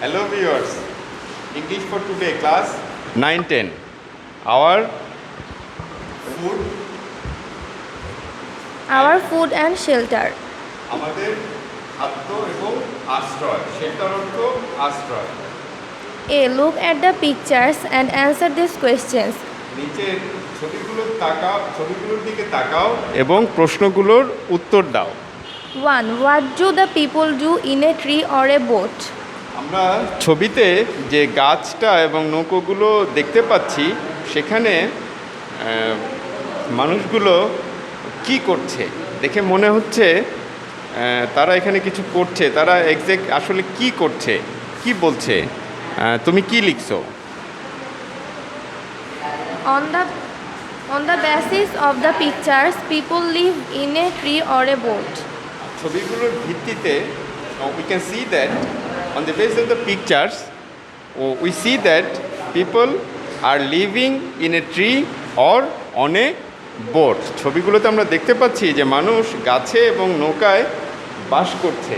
Hello viewers, English for today class 9-10. Our food and shelter. আমাদের খাদ্য এবং আশ্রয়, শেল্টার অর্থ আশ্রয়। A. Look at the pictures and answer these questions. নিচের ছবিগুলোর দিকে তাকাও এবং প্রশ্নগুলোর উত্তর দাও। 1. What do the people do in a tree or a boat? আমরা ছবিতে যে গাছটা এবং নৌকোগুলো দেখতে পাচ্ছি সেখানে মানুষগুলো কি করছে দেখে মনে হচ্ছে তারা এখানে কিছু করছে। তারা এক্স্যাক্ট আসলে কি করছে, কি বলছে? তুমি কি লিখছো? On the basis of the pictures, people live in a tree or a boat. ছবিগুলোর ভিত্তিতে we can see that on the basis of the pictures we see that people are living in a tree or on a boat. ছবিগুলোতে আমরা দেখতে পাচ্ছি যে মানুষ গাছে এবং নৌকায় বাস করছে।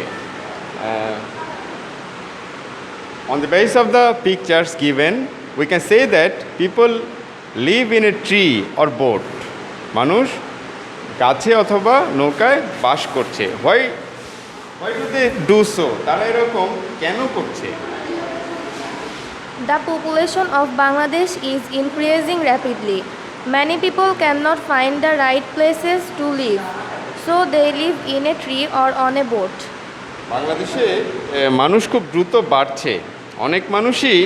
On the basis of the pictures given, we can say that people live in a tree or boat. মানুষ গাছে অথবা নৌকায় বাস করছে। Why do they do so? তারা এরকম কেন করছে? The population of Bangladesh is increasing rapidly. Many people cannot find the right places to live, so they live in a tree or on a boat. বাংলাদেশে মানুষ খুব দ্রুত বাড়ছে। অনেক মানুষই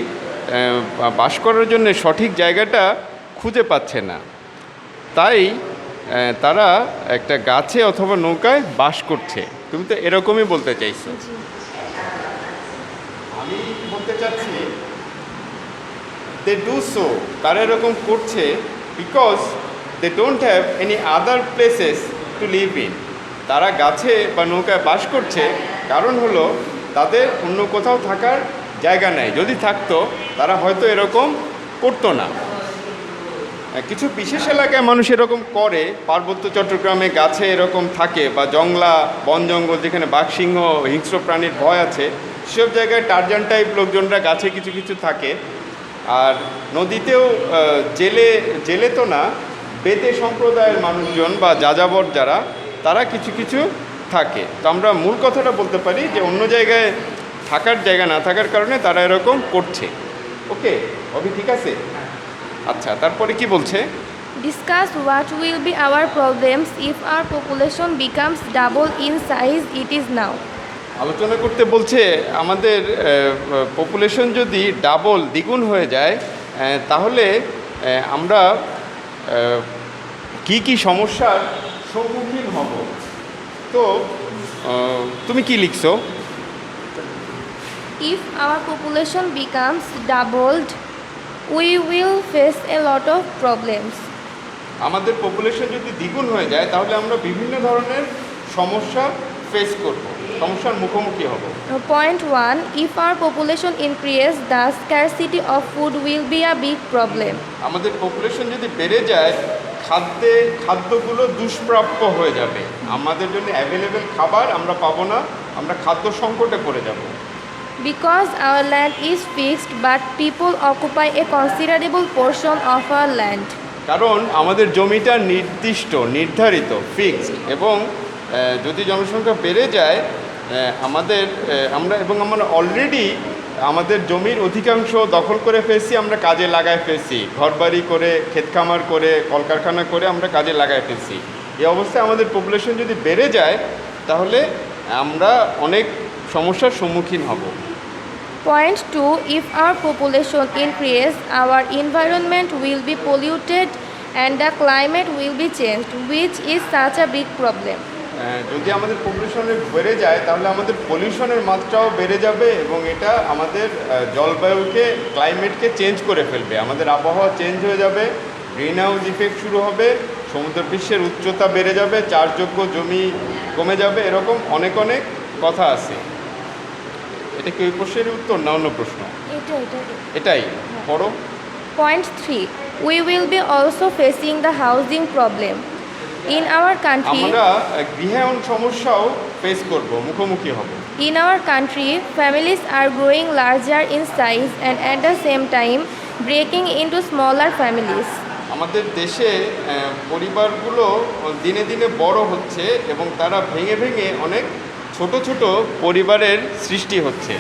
বাস করার জন্য সঠিক জায়গাটা খুঁজে পাচ্ছে না, তাই তারা একটা গাছে অথবা নৌকায় বাস করছে। তুমি তো এরকমই বলতে চাইছো। আমি বলতে চাচ্ছি দে ডু সো, তারা এরকম করছে because they don't have any other places to live in. তারা গাছে বা নৌকায় বাস করছে কারণ হলো তাদের অন্য কোথাও থাকার জায়গা নেই। যদি থাকতো তারা হয়তো এরকম করতো না। কিছু বিশেষ এলাকায় মানুষ এরকম করে, পার্বত্য চট্টগ্রামে গাছে এরকম থাকে বা জংলা বন জঙ্গল যেখানে বাঘ সিংহ হিংস্র প্রাণীর ভয় আছে সেসব জায়গায় টারজান টাইপ লোকজনরা গাছে কিছু কিছু থাকে। আর নদীতেও জেলে তো না, বেদে সম্প্রদায়ের মানুষজন বা যাযাবর যারা তারা কিছু কিছু থাকে। তো আমরা মূল কথাটা বলতে পারি যে অন্য জায়গায় থাকার জায়গা না থাকার কারণে তারা এরকম করছে। ওকে, অভি ঠিক আছে? আচ্ছা, তারপরে কি বলছে? Discuss what will be our problems if our population becomes double in size it is now. আলোচনা করতে বলছে আমাদের পপুলেশন যদি দ্বিগুণ হয়ে যায় তাহলে আমরা কি কি সমস্যার সম্মুখীন হব। তো তুমি কি লিখছো? If our population becomes doubled, we will face a lot of problems. আমাদের পপুলেশন যদি দ্বিগুণ হয়ে যায় তাহলে আমরা বিভিন্ন ধরনের সমস্যা ফেস করব, সমস্যার মুখোমুখি হব। Point 1. If our population increase, the scarcity of food will be a big problem. আমাদের পপুলেশন যদি বেড়ে যায় খাদ্যগুলো দুষ্প্রাপ্য হয়ে যাবে। আমাদের জন্য অ্যাভেলেবেল খাবার আমরা পাবো না, আমরা খাদ্য সংকটে পড়ে যাব। Because our land is fixed but people occupy a considerable portion of our land. কারণ আমাদের জমিটা নির্ধারিত ফিক্সড, এবং যদি জনসংখ্যা বেড়ে যায় আমরা অলরেডি আমাদের জমির অধিকাংশ দখল করে ফেলছি, আমরা কাজে লাগায় ফেলছি, ঘরবাড়ি করে ক্ষেত খামার করে কলকারখানা করে আমরা কাজে লাগায় ফেলছি। এই অবস্থায় আমাদের পপুলেশন যদি বেড়ে যায় তাহলে আমরা অনেক সমস্যার সম্মুখীন হব। Point 2. If our population increase, our environment will be polluted and the climate will be changed, which is such a big problem. যদি আমাদের পপুলেশনে বেড়ে যায় তাহলে আমাদের পলিউশনের মাত্রাও বেড়ে যাবে এবং এটা আমাদের জলবায়ুকে ক্লাইমেটকে চেঞ্জ করে ফেলবে। আমাদের আবহাওয়া চেঞ্জ হয়ে যাবে, গ্রিন হাউস ইফেক্ট শুরু হবে, সমুদ্রপৃষ্ঠের উচ্চতা বেড়ে যাবে, চাষযোগ্য জমি কমে যাবে, এরকম অনেক কথা আছে। এটা কি ওই প্রশ্নের উত্তর না অন্য প্রশ্ন? এটাই পড়ো। Point 3. We will be also facing the housing problem. In our country, আমরা গৃহায়ন সমস্যাও ফেস করব, মুখোমুখি হব। In our country, families are growing larger in size and at the same time breaking into smaller families. আমাদের দেশে পরিবারগুলো দিনে দিনে বড় হচ্ছে এবং তারা ভেঙে ভেঙে অনেক ছোট ছোট পরিবারের সৃষ্টি হচ্ছে।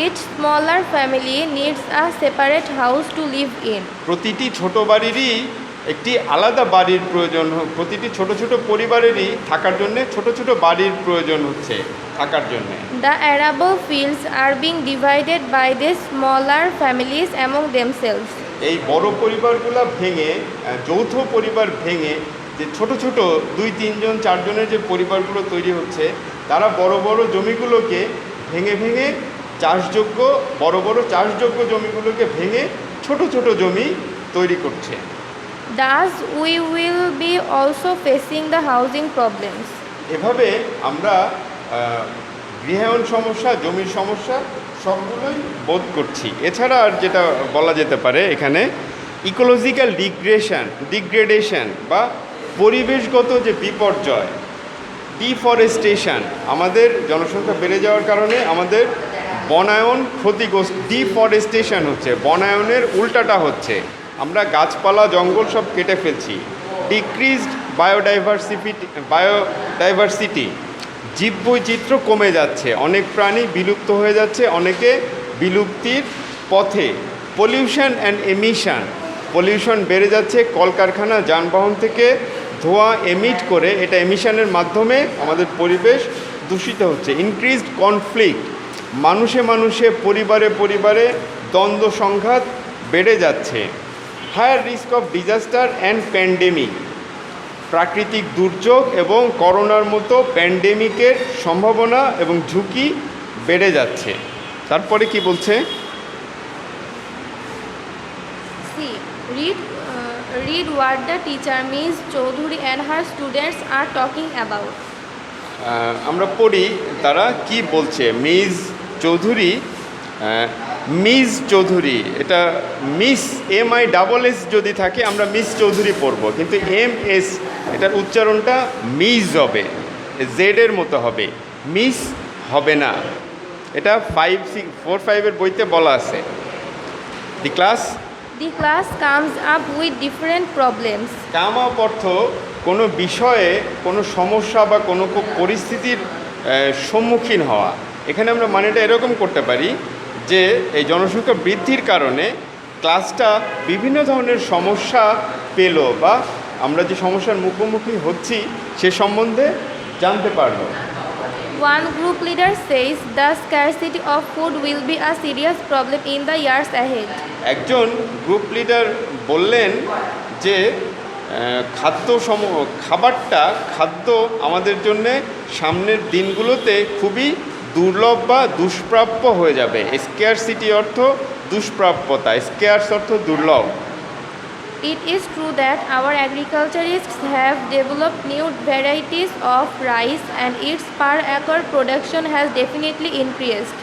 Each smaller family needs a separate house to live in. প্রতিটি ছোট বাড়িরই একটি আলাদা বাড়ির প্রয়োজন, প্রতিটি ছোট ছোট পরিবারেরই থাকার জন্য ছোট ছোট বাড়ির প্রয়োজন হচ্ছে থাকার জন্য। The arable fields are being divided by these smaller families among themselves. এই বড় পরিবারগুলো ভেঙে যৌথ পরিবার ভেঙে যে ছোট ছোট 2-3 জন 4 জনের যে পরিবারগুলো তৈরি হচ্ছে, তারা বড় বড় জমিগুলোকে ভেঙে ভেঙে চাষযোগ্য বড় বড় চাষযোগ্য জমিগুলোকে ভেঙে ছোট ছোট জমি তৈরি করছে। Thus, we will be also facing the housing problems. এভাবে আমরা গৃহায়ন সমস্যা, জমির সমস্যা সবগুলোই বোধ করছি। এছাড়া আর যেটা বলা যেতে পারে এখানে ইকোলজিক্যাল ডিগ্রেডেশন বা পরিবেশগত যে বিপর্যয়, ডিফরেস্টেশন, আমাদের জনসংখ্যা বেড়ে যাওয়ার কারণে আমাদের বনায়ন ক্ষতিগ্রস্ত, ডিফরেস্টেশন হচ্ছে, বনায়নের উল্টাটা হচ্ছে, আমরা গাছপালা জঙ্গল সব কেটে ফেলছি। ডিক্রিজড বায়োডাইভার্সিটি, জীববৈচিত্র্য কমে যাচ্ছে, অনেক প্রাণী বিলুপ্ত হয়ে যাচ্ছে, অনেকে বিলুপ্তির পথে। পলিউশন অ্যান্ড এমিশন, পলিউশন বেড়ে যাচ্ছে, কলকারখানা যানবাহন থেকে ধোঁয়া এমিট করে, এটা এমিশনের মাধ্যমে আমাদের পরিবেশ দূষিত হচ্ছে। ইনক্রিজড কনফ্লিক্ট, মানুষে মানুষে পরিবারে পরিবারে দ্বন্দ্ব সংঘাত বেড়ে যাচ্ছে। Higher risk of disaster and pandemic, প্রাকৃতিক দুর্যোগ এবং করোনার মতো প্যান্ডেমিকের সম্ভাবনা এবং ঝুঁকি বেড়ে যাচ্ছে। তারপরে কি বলছে? See, read what the teacher Ms. Choudhury and her students are talking about. আমরা পড়ি তারা কি বলছে। মিস চৌধুরী, এটা মিস MISS যদি থাকে আমরা মিস চৌধুরী পড়ব, কিন্তু MS এটার উচ্চারণটা মিস হবে, জেডের মতো হবে, মিস হবে না। এটা 4-5 বইতে বলা আছে। The class comes up with different problems. Come up অর্থ কোনো বিষয়ে কোনো সমস্যা বা কোনো পরিস্থিতির সম্মুখীন হওয়া। এখানে আমরা মানেটা এরকম করতে পারি যে এই জনসংখ্যা বৃদ্ধির কারণে ক্লাসটা বিভিন্ন ধরনের সমস্যা পেল, বা আমরা যে সমস্যার মুখোমুখি হচ্ছি সে সম্বন্ধে জানতে পারলো। One group leader says the scarcity of food will be a serious problem in the years ahead. একজন গ্রুপ লিডার বললেন যে খাদ্য আমাদের জন্যে সামনের দিনগুলোতে খুবই দুর্লভ বা দুষ্প্রাপ্য হয়ে যাবে। স্কেয়ারসিটি অর্থ দুষ্প্রাপ্যতা, স্কেয়ার্স অর্থ দুর্লভ। It is true that our agriculturists have developed new varieties of rice and its per acre production has definitely increased.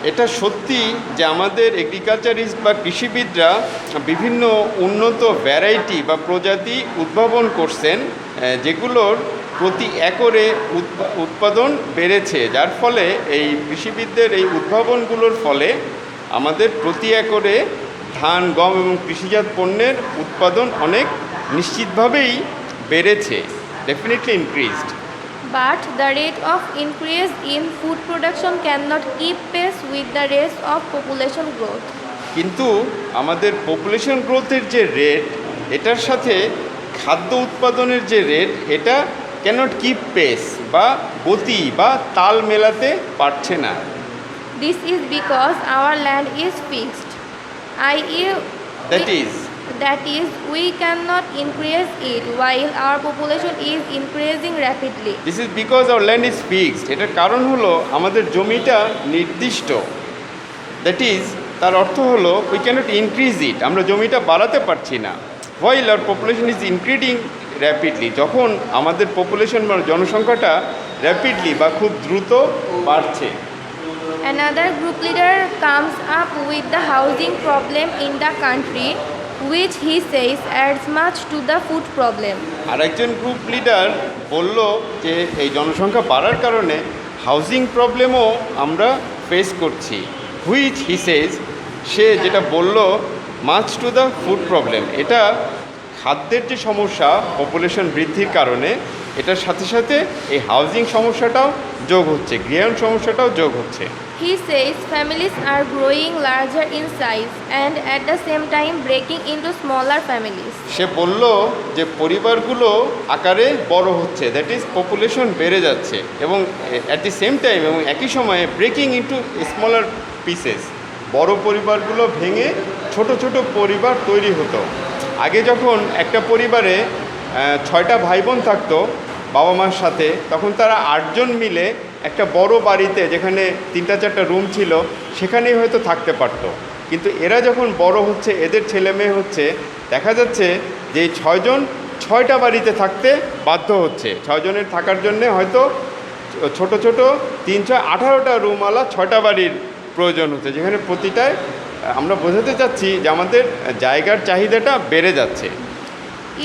এটা সত্যি যে আমাদের এগ্রিকালচারিস্ট বা কৃষিবিদরা বিভিন্ন উন্নত ভ্যারাইটি বা প্রজাতি উদ্ভাবন করছেন, যেগুলোর প্রতি একরে উৎপাদন বেড়েছে, যার ফলে এই কৃষিবিদদের এই উদ্ভাবনগুলোর ফলে আমাদের প্রতি একরে ধান, গম এবং কৃষিজাত পণ্যের উৎপাদন অনেক নিশ্চিতভাবেই বেড়েছে, definitely increased. But the rate of increase in food production cannot keep pace with the rate of population growth. কিন্তু আমাদের পপুলেশন গ্রোথের যে রেট, এটার সাথে খাদ্য উৎপাদনের যে রেট, এটা ক্যানট কিপ পেস বা গতি বা তাল মেলাতে পারছে না। This is because our land is fixed. That is, we cannot increase it while our population is increasing rapidly. This is because our land is fixed. এটার কারণ হলো আমাদের জমিটা নির্দিষ্ট। দ্যাট ইজ, তার অর্থ হলো we cannot increase it, আমরা জমিটা বাড়াতে পারছি না। While our population is increasing rapidly, যখন আমাদের পপুলেশন বা জনসংখ্যাটা র্যাপিডলি বা খুব দ্রুত বাড়ছে। Another group leader comes up with the housing problem in the country, which he says adds much to the food problem. আরেকজন গ্রুপ লিডার বলল যে এই জনসংখ্যা বাড়ার কারণে হাউজিং প্রবলেমও আমরা ফেস করছি, হুইচ হি সেজ, সে যেটা বলল, much to the food problem, এটা খাদ্যের যে সমস্যা পপুলেশন বৃদ্ধির কারণে, এটার সাথে সাথে এই হাউজিং সমস্যাটাও যোগ হচ্ছে, গৃহায়ণ সমস্যাটাও যোগ হচ্ছে। He says families are growing larger in size and at the same time breaking into smaller families. সে বলল যে পরিবারগুলো আকারে বড় হচ্ছে, দ্যাট ইজ পপুলেশন বেড়ে যাচ্ছে, এবং অ্যাট দি সেম টাইম এবং একই সময়ে ব্রেকিং ইন্টু স্মলার পিসেস, বড় পরিবারগুলো ভেঙে ছোট ছোট পরিবার তৈরি হতো। আগে যখন একটা পরিবারে 6টা ভাই বোন থাকতো বাবা মার সাথে, তখন তারা 8জন মিলে একটা বড় বাড়িতে, যেখানে 3-4টা রুম ছিল, সেখানেই হয়তো থাকতে পারতো। কিন্তু এরা যখন বড় হচ্ছে, এদের ছেলে মেয়ে হচ্ছে, দেখা যাচ্ছে যে এই 6জন 6টা বাড়িতে থাকতে বাধ্য হচ্ছে। 6জনের থাকার জন্যে হয়তো ছোট ছোট 3-6-18টা রুমওয়ালা 6টা বাড়ির প্রয়োজন হচ্ছে, যেখানে প্রতিটায় আমরা বোঝাতে চাচ্ছি যে আমাদের জায়গার চাহিদাটা বেড়ে যাচ্ছে।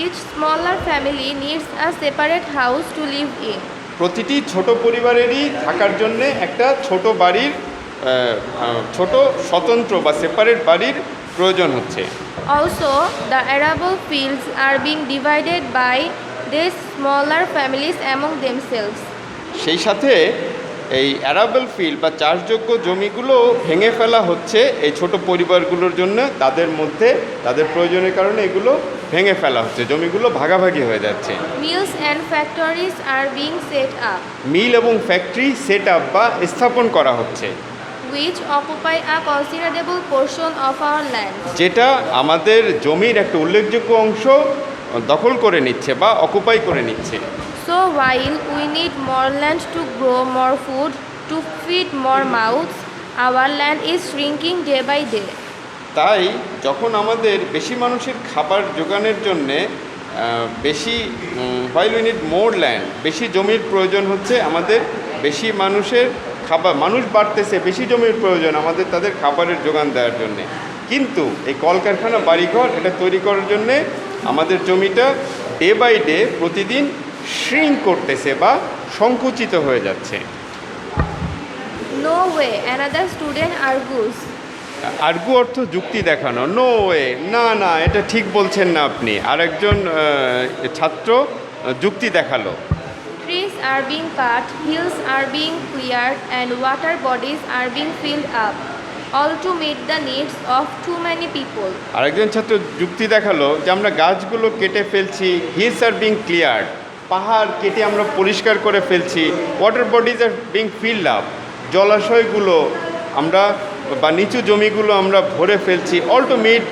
Each smaller family needs a separate house to live in. প্রতিটি ছোট পরিবারেরই থাকার জন্যে একটা ছোট বাড়ির ছোট স্বতন্ত্র বা সেপারেট বাড়ির প্রয়োজন হচ্ছে। Also, the arable fields are being divided by these smaller families among themselves. সেই সাথে এই অ্যারাবল ফিল্ড বা চাষযোগ্য জমিগুলো ভেঙে ফেলা হচ্ছে এই ছোট পরিবারগুলোর জন্য, তাদের মধ্যে তাদের প্রয়োজনের কারণে এগুলো ভেঙে ফেলা হচ্ছে, জমিগুলো ভাগাভাগি হয়ে যাচ্ছে। Mills and factories are being set up, মিল এবং ফ্যাক্টরি সেট আপ বা স্থাপন করা হচ্ছে, which occupy a considerable portion of our land. যেটা আমাদের জমির একটা উল্লেখযোগ্য অংশ দখল করে নিচ্ছে বা অকুপাই করে নিচ্ছে। So while we need more land to grow more food, to feed more mouths, our land is shrinking day by day. তাই যখন আমাদের বেশি মানুষের খাবার জোগানোর জন্যে বেশি while we need more land, বেশি জমির প্রয়োজন হচ্ছে, আমাদের বেশি মানুষের খাবার, মানুষ বাড়তেছে, বেশি জমির প্রয়োজন আমাদের তাদের খাবারের যোগান দেওয়ার জন্যে। কিন্তু এই কলকারখানা, বাড়িঘর এটা তৈরি করার জন্যে আমাদের জমিটা ডে বাই ডে প্রতিদিন শ্রিঙ্ক করতেছে বা সংকুচিত হয়ে যাচ্ছে। No way, another student argues. Argue অর্থ যুক্তি দেখানো, নো ওয়ে, না না, এটা ঠিক বলছেন না আপনি। আরেকজন ছাত্র যুক্তি দেখালো। Trees are being cut, hills are being cleared, and water bodies are being filled up, all to meet the needs of too many people. আরেকজন ছাত্র যুক্তি দেখালো যে আমরা গাছগুলো কেটে ফেলছি, হিলস আর বিং ক্লিয়ার্ড, পাহাড় কেটে আমরা পরিষ্কার করে ফেলছি, water bodies are being filled up, জলাশয়গুলো আমরা বা নিচু জমিগুলো আমরা ভরে ফেলছি, all to meet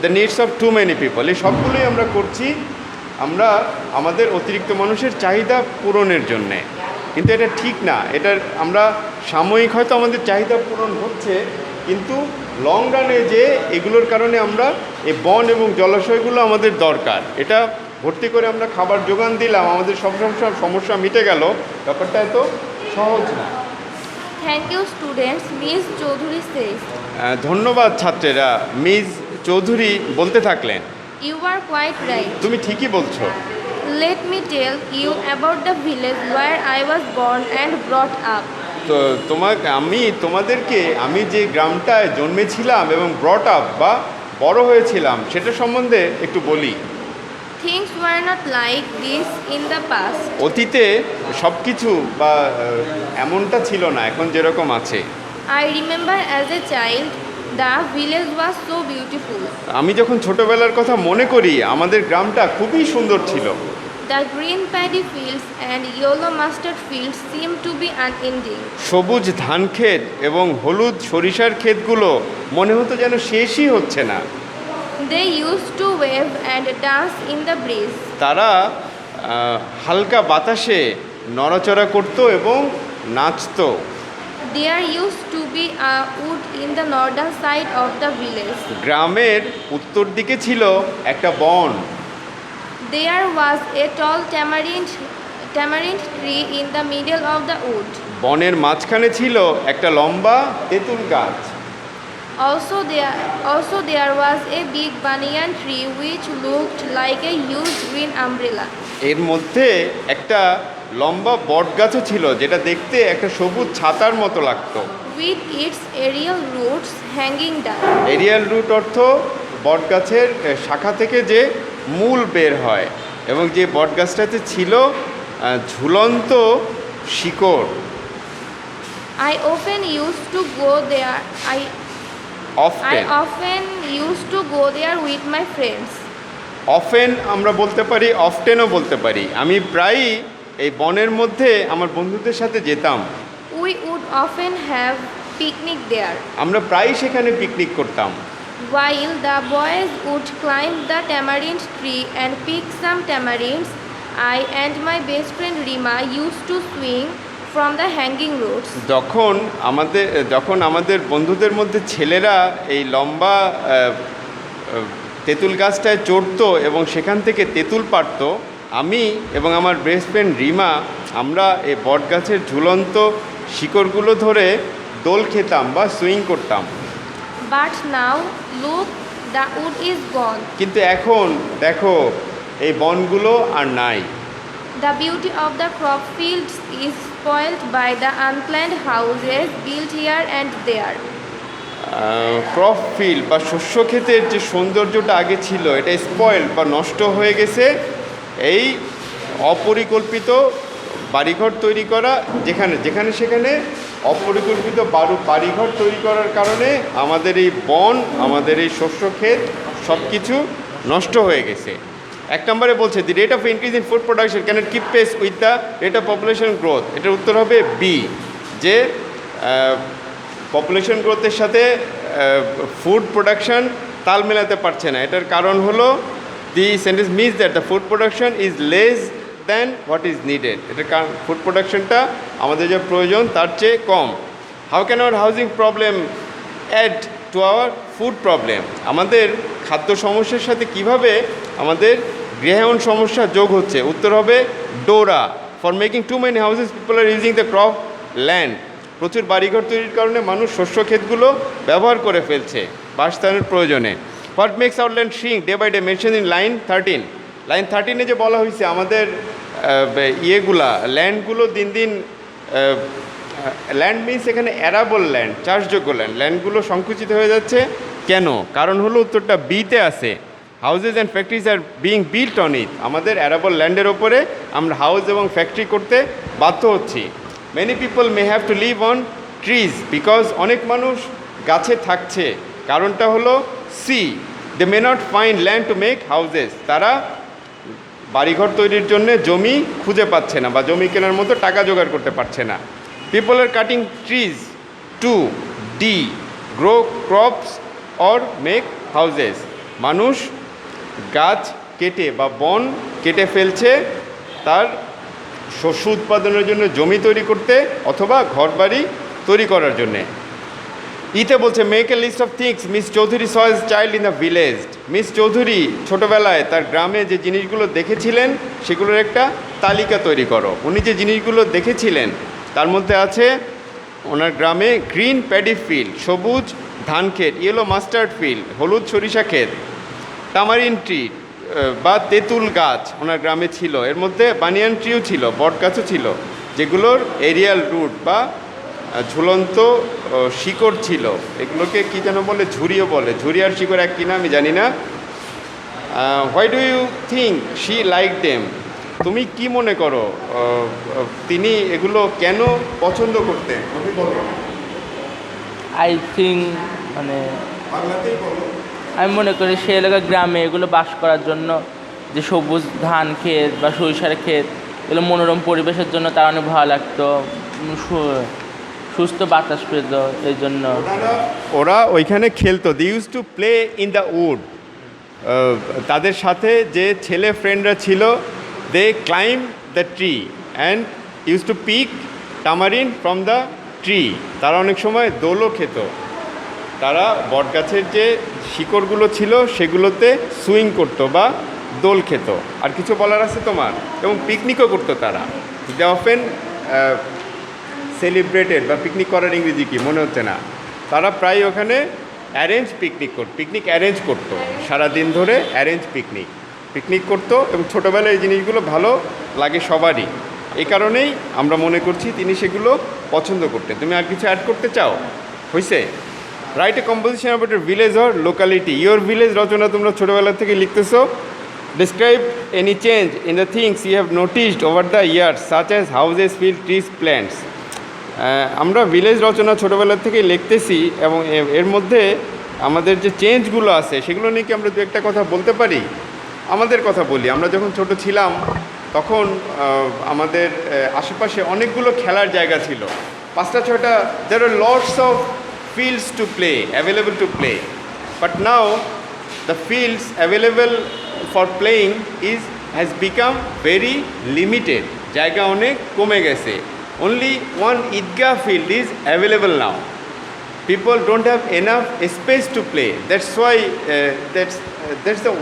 the needs of too many people. এই সবগুলোই আমরা করছি আমরা আমাদের অতিরিক্ত মানুষের চাহিদা পূরণের জন্যে। কিন্তু এটা ঠিক না, এটার আমরা সাময়িক হয়তো আমাদের চাহিদা পূরণ হচ্ছে, কিন্তু লং রানে যে এগুলোর কারণে আমরা এই বন এবং জলাশয়গুলো আমাদের দরকার, এটা ভর্তি করে আমরা খাবার যোগান দিলাম, আমাদের সব সমস্যা মিটে গেল, ব্যাপারটা এত সহজ না। Thank you, students, Ms. Chaudhary says. ধন্যবাদ ছাত্রেরা, মিস চৌধুরী বলতে থাকলেন। You are quite right. তুমি ঠিকই বলছো। Let me tell you about the village where I was born and brought up. তো তোমাদেরকে আমি যে গ্রামটায় জন্মেছিলাম এবং ব্রট আপ বা বড় হয়েছিলাম সেটা সম্বন্ধে একটু বলি। Things were not like this in the past. অতীতে সব কিছু বা এমনটা ছিল না এখন যেরকম আছে। I remember as a child, the village was so beautiful. আমি যখন ছোটবেলার কথা মনে করি আমাদের গ্রামটা খুবই সুন্দর ছিল। The green paddy fields and yellow mustard fields seemed to be unending. সবুজ ধান ক্ষেত এবং হলুদ সরিষার ক্ষেতগুলো মনে হতো যেন শেষই হচ্ছে না। They used to wave and dance in the breeze. তারা হালকা বাতাসে নড়াচড়া করতো এবং নাচতো। There used to be a wood in the northern side of the village. গ্রামের উত্তর দিকে ছিল একটা বন। There was a tall tamarind tree in the middle of the wood. বনের মাঝখানে ছিল একটা লম্বা তেঁতুল গাছ। Also there was a big banyan tree which looked like a huge green umbrella. এর মধ্যে একটা লম্বা বট গাছও ছিল, যেটা দেখতে একটা সবুজ ছাতার মতো লাগতো। with its aerial roots hanging down. Aerial root অর্থ বট গাছের শাখা থেকে যে মূল বের হয়, এবং যে বট গাছটাতে ছিল ঝুলন্ত শিকড়। I often used to go there. I often often used to go there with my friends. Often আমরা বলতে পারি, অফটেনও বলতে পারি। আমি প্রায়ই এই বনের মধ্যে আমার বন্ধুদের সাথে যেতাম। We would often have picnic there. আমরা প্রায়ই সেখানে পিকনিক করতাম। While the boys would climb the tamarind tree and pick some tamarinds, I and my best friend Rima used to swing from the hanging roots. যখন আমাদের বন্ধুদের মধ্যে ছেলেরা এই লম্বা তেঁতুল গাছটায় চড়তো এবং সেখান থেকে তেঁতুল পাড়তো, আমি এবং আমার বেস্ট ফ্রেন্ড রিমা আমরা এই বট গাছের ঝুলন্ত শিকড়গুলো ধরে দোল খেতাম বা সুইং করতাম। But now, look, the wood is gone. কিন্তু এখন দেখো এই বনগুলো আর নাই। The beauty of the crop fields is spoiled by the unplanned houses built here and there. Crop field বা শস্য ক্ষেতের যে সৌন্দর্যটা আগে ছিল, এটা স্পয়েল বা নষ্ট হয়ে গেছে এই অপরিকল্পিত বাড়িঘর তৈরি করা, যেখানে সেখানে অপরিকল্পিত বাড়িঘর তৈরি করার কারণে আমাদের এই বন, আমাদের এই শস্য ক্ষেত সব কিছু নষ্ট হয়ে গেছে। 1 নম্বরে বলছে the rate of increase in food production cannot keep pace with the rate of population growth. এটার উত্তর হবে বি, যে পপুলেশন গ্রোথের সাথে ফুড প্রোডাকশন তাল মেলাতে পারছে না। এটার কারণ হলো the sentence means that the food production is less than what is needed. এটার কারণ ফুড প্রোডাকশনটা আমাদের যা প্রয়োজন তার চেয়ে কম। How can our housing problem add to our food problem? আমাদের খাদ্য সমস্যার সাথে কিভাবে আমাদের গৃহায়ন সমস্যা যোগ হচ্ছে? উত্তর হবে ডোরা। For making too many houses people are using the crop land. প্রচুর বাড়িঘর তৈরির কারণে মানুষ শস্য ক্ষেতগুলো ব্যবহার করে ফেলছে বাসস্থানের প্রয়োজনে। What makes our land shrink day by day mention in line 13। Line 13-এ যে বলা হয়েছে আমাদের ল্যান্ডগুলো দিন দিন, ল্যান্ড মিনস এখানে অ্যারাবল ল্যান্ড, চাষযোগ্য ল্যান্ডগুলো সংকুচিত হয়ে যাচ্ছে কেন? কারণ হলো উত্তরটা বিতে আছে, houses and factories are being built on it. আমাদের অ্যারাবল ল্যান্ডের ওপরে আমরা হাউস এবং ফ্যাক্টরি করতে বাধ্য হচ্ছি। Many people may have to live on trees because অনেক মানুষ গাছে থাকছে, কারণটা হলো see, they may not find land to make houses. তারা বাড়িঘর তৈরির জন্য জমি খুঁজে পাচ্ছে না বা জমি কেনার মতো টাকা জোগাড় করতে পারছে না। People are cutting trees to ডি grow crops or make houses. মানুষ গাছ কেটে বা বন কেটে ফেলছে তার শস্য উৎপাদনের জন্য জমি তৈরি করতে অথবা ঘরবাড়ি তৈরি করার জন্যে। ইতে বলছে make a list of things Miss Chowdhury saw as child in the village. Miss Chowdhury ছোটোবেলায় তার গ্রামে যে জিনিসগুলো দেখেছিলেন সেগুলোর একটা তালিকা তৈরি করো। উনি যে জিনিসগুলো দেখেছিলেন তার মধ্যে আছে ওনার গ্রামে গ্রিন প্যাডি ফিল্ড, সবুজ ধান ক্ষেত, ইয়েলো মাস্টার্ড ফিল্ড, হলুদ সরিষা ক্ষেত, টামারিন ট্রি বা তেঁতুল গাছ ওনার গ্রামে ছিল। এর মধ্যে বানিয়ান ট্রিও ছিল, বট গাছও ছিল, যেগুলোর এরিয়াল রুট বা ঝুলন্ত শিকড় ছিল। এগুলোকে কী যেন বলে, ঝুরিও বলে। ঝুরি আর শিকড় এক কিনা আমি জানি না। Why do you think she like them? তুমি কি মনে করো তিনি এগুলো কেন পছন্দ করতেন? তুমি বলো। আই থিঙ্ক মানে বাংলাতেই বলো। আমি মনে করি সে এলাকার গ্রামে এগুলো বাস করার জন্য যে সবুজ ধান ক্ষেত বা সরিষার ক্ষেত, এগুলো মনোরম পরিবেশের জন্য তার অনেক ভালো লাগতো, সুস্থ বাতাস পেত, এই জন্য ওরা ওইখানে খেলতো। They used to play in the wood. তাদের সাথে যে ছেলে ফ্রেন্ডরা ছিল, they climb the tree and used to pick tamarind from the tree. তারা অনেক সময় দোলও খেত। তারা বটগাছের যে শিকড়গুলো ছিল সেগুলোতে সুইং করতো বা দোল খেত। আর কিছু বলার আছে তোমার? এবং পিকনিকও করতো তারা। দে অফেন সেলিব্রেটেড, বা পিকনিক করার ইংরেজি কি মনে হচ্ছে না। তারা প্রায় ওখানে পিকনিক অ্যারেঞ্জ করতো, সারাদিন ধরে পিকনিক করতো। এবং ছোটোবেলায় এই জিনিসগুলো ভালো লাগে সবারই। এই কারণেই আমরা মনে করছি তিনি সেগুলো পছন্দ করতেন। তুমি আর কিছু অ্যাড করতে চাও? হয়েছে? Write a composition about a village or locality. Your village রচনা তোমরা ছোটোবেলা থেকে লিখতেছো। Describe any change in the things you have noticed over the years such as houses, field, trees, plants. আমরা ভিলেজ রচনা ছোটোবেলা থেকে লিখতেছি এবং এর মধ্যে আমাদের যে চেঞ্জগুলো আছে সেগুলো নিয়ে কি আমরা দু একটা কথা বলতে পারি? আমাদের কথা বলি। আমরা যখন ছোট ছিলাম তখন আমাদের আশেপাশে অনেকগুলো খেলার জায়গা ছিল, 5-6টা। there are lots of fields to play, available to play, but now the fields available for playing has become very limited. জায়গা অনেক কমে গেছে। only one Idgah field is available now. People don't have enough space to play. That's why that's the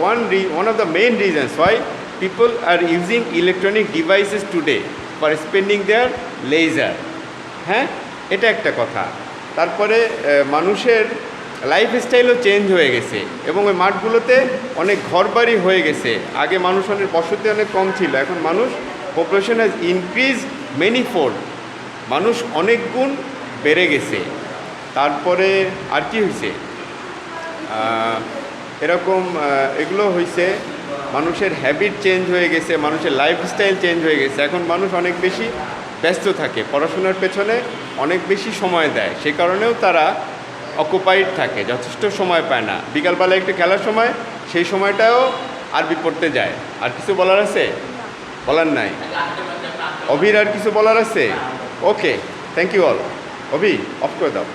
one of the main reasons why people are using electronic devices today for spending their leisure. হ্যাঁ, এটা একটা কথা। তারপরে মানুষের লাইফস্টাইলও change হয়ে গেছে এবং ওই মাঠগুলোতে অনেক ঘরবাড়ি হয়ে গেছে। আগে মানুষ অনেক বসতি অনেক কম ছিল, এখন মানুষ population has increase many fold. মানুষ অনেক গুণ বেড়ে গেছে। তারপরে আর কি হয়েছে? এরকম এগুলো হয়েছে, মানুষের হ্যাবিট চেঞ্জ হয়ে গেছে, মানুষের লাইফস্টাইল চেঞ্জ হয়ে গেছে। এখন মানুষ অনেক বেশি ব্যস্ত থাকে, পড়াশোনার পেছনে অনেক বেশি সময় দেয়, সে কারণেও তারা অকুপাইড থাকে, যথেষ্ট সময় পায় না। বিকালবেলা একটু খেলার সময়, সেই সময়টাও আরবি পড়তে যায়। আর কিছু বলার আছে? বলার নাই? অভির আর কিছু বলার আছে? Okay, thank you all. Abhi, off করে দাও।